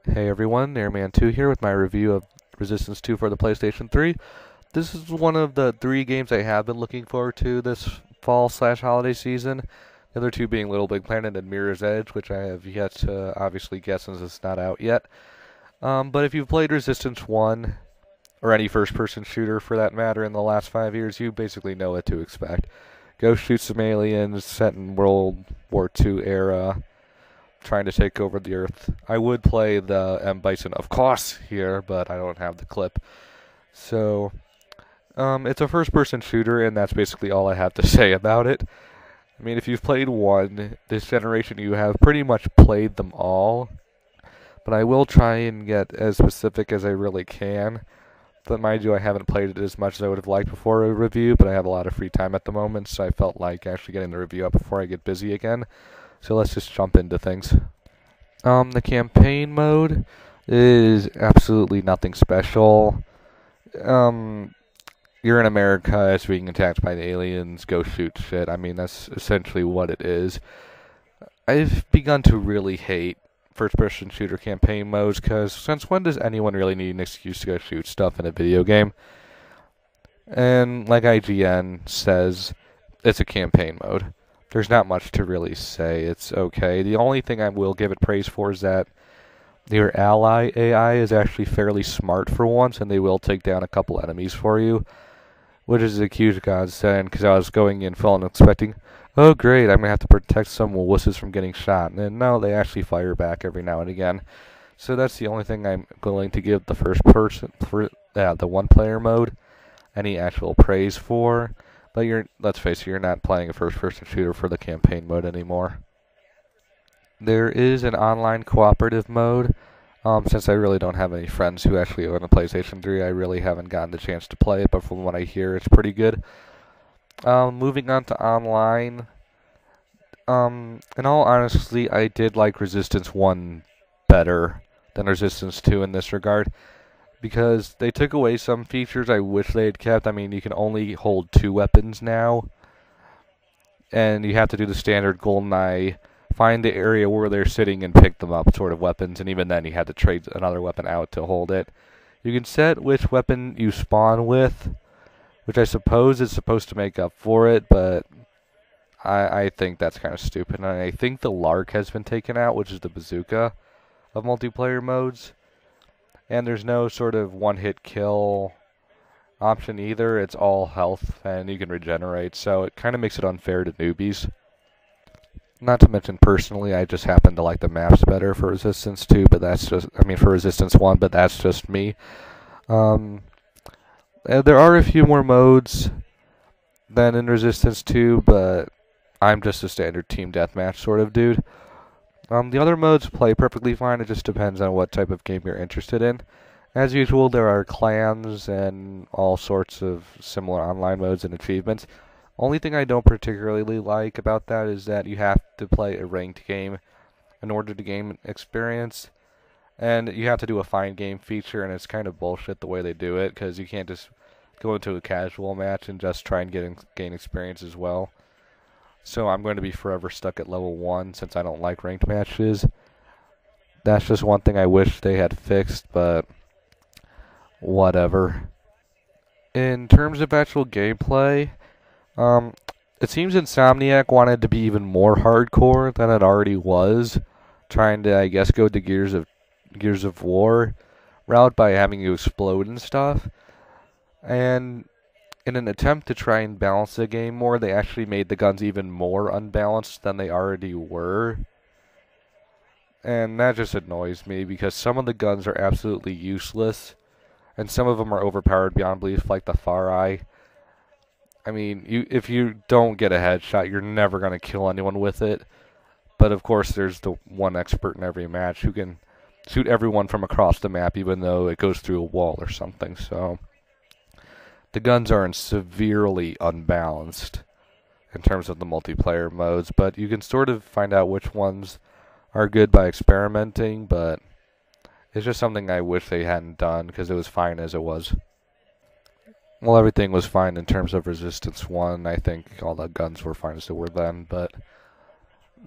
Hey everyone, Airman2 here with my review of Resistance 2 for the PlayStation 3. This is one of the 3 games I have been looking forward to this fall/holiday season. The other 2 being Little Big Planet and Mirror's Edge, which I have yet to obviously get since it's not out yet. But if you've played Resistance 1, or any first-person shooter for that matter in the last 5 years, you basically know what to expect. Go shoot some aliens set in World War II era, trying to take over the Earth. I would play the M. Bison, of course, here, but I don't have the clip. So, it's a first-person shooter, and that's basically all I have to say about it. I mean, if you've played one, this generation, you have pretty much played them all. But I will try and get as specific as I really can. But mind you, I haven't played it as much as I would have liked before a review, but I have a lot of free time at the moment, so I felt like actually getting the review up before I get busy again. So let's just jump into things. The campaign mode is absolutely nothing special. You're in America, it's being attacked by the aliens, go shoot shit. I mean, that's essentially what it is. I've begun to really hate first-person shooter campaign modes, because since when does anyone really need an excuse to go shoot stuff in a video game? And like IGN says, it's a campaign mode. There's not much to really say. It's okay. The only thing I will give it praise for is that your ally AI is actually fairly smart for once, and they will take down a couple enemies for you, which is a huge godsend, because I was going in full and expecting, oh great, I'm going to have to protect some wusses from getting shot. And no, they actually fire back every now and again. So that's the only thing I'm willing to give the the one-player mode any actual praise for. But let's face it, you're not playing a first-person shooter for the campaign mode anymore. There is an online cooperative mode. Since I really don't have any friends who actually own a PlayStation 3, I really haven't gotten the chance to play it, but from what I hear, it's pretty good. Moving on to online. In all honesty, I did like Resistance 1 better than Resistance 2 in this regard, because they took away some features I wish they had kept. I mean, you can only hold 2 weapons now, and you have to do the standard GoldenEye, find the area where they're sitting and pick them up sort of weapons, and even then you have to trade another weapon out to hold it. You can set which weapon you spawn with, which I suppose is supposed to make up for it, but I think that's kind of stupid. And I think the Lark has been taken out, which is the bazooka of multiplayer modes. And there's no sort of one-hit kill option either. It's all health, and you can regenerate, so it kind of makes it unfair to newbies. Not to mention, personally, I just happen to like the maps better for Resistance 2, but that's just, for Resistance 1, but that's just me. There are a few more modes than in Resistance 2, but I'm just a standard team deathmatch sort of dude. The other modes play perfectly fine. It just depends on what type of game you're interested in. As usual, there are clans and all sorts of similar online modes and achievements. Only thing I don't particularly like about that is that you have to play a ranked game in order to gain experience. And you have to do a find game feature, and it's kind of bullshit the way they do it, because you can't just go into a casual match and just try and gain experience as well. So I'm going to be forever stuck at level 1 since I don't like ranked matches. That's just one thing I wish they had fixed, but whatever. In terms of actual gameplay, it seems Insomniac wanted to be even more hardcore than it already was, trying to, I guess, go to Gears of War route by having you explode and stuff. And in an attempt to try and balance the game more, they actually made the guns even more unbalanced than they already were. And that just annoys me, because some of the guns are absolutely useless, and some of them are overpowered beyond belief, like the Far Eye. I mean, if you don't get a headshot, you're never going to kill anyone with it. But of course, there's the one expert in every match who can shoot everyone from across the map, even though it goes through a wall or something. So the guns are severely unbalanced in terms of the multiplayer modes, but you can sort of find out which ones are good by experimenting, but it's just something I wish they hadn't done, because it was fine as it was. Well, everything was fine in terms of Resistance 1. I think all the guns were fine as they were then, but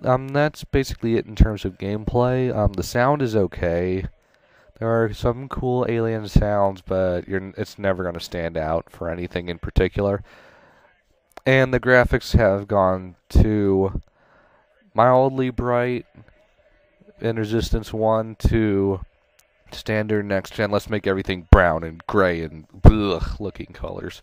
that's basically it in terms of gameplay. The sound is okay. There are some cool alien sounds, but it's never going to stand out for anything in particular. And the graphics have gone to mildly bright in Resistance 1 to standard next gen. Let's make everything brown and gray and blech looking colors.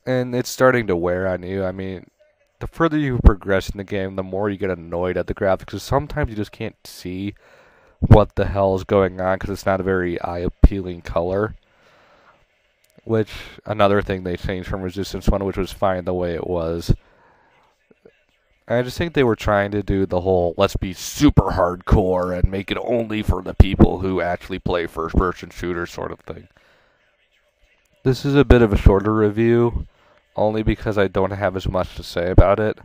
And it's starting to wear on you. I mean, the further you progress in the game, the more you get annoyed at the graphics. Because sometimes you just can't see what the hell is going on because it's not a very eye-appealing color. Which, another thing they changed from Resistance 1, which was fine the way it was. I just think they were trying to do the whole, let's be super hardcore and make it only for the people who actually play first-person shooters sort of thing. This is a bit of a shorter review, only because I don't have as much to say about it.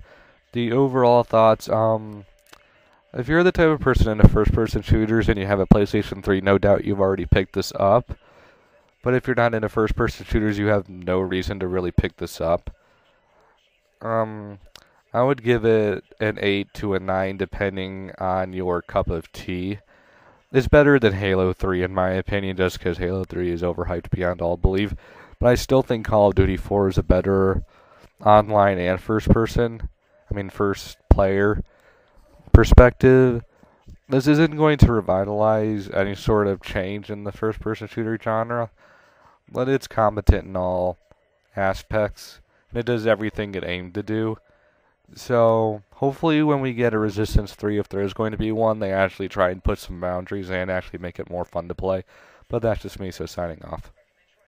The overall thoughts, if you're the type of person into first-person shooters and you have a PlayStation 3, no doubt you've already picked this up. But if you're not into first-person shooters, you have no reason to really pick this up. I would give it an 8 to a 9 depending on your cup of tea. It's better than Halo 3 in my opinion, just because Halo 3 is overhyped beyond all belief. But I still think Call of Duty 4 is a better online and first player perspective. This isn't going to revitalize any sort of change in the first person shooter genre, but it's competent in all aspects, and it does everything it aimed to do. So, hopefully when we get a Resistance 3, if there is going to be one, they actually try and put some boundaries and actually make it more fun to play. But that's just me, so signing off.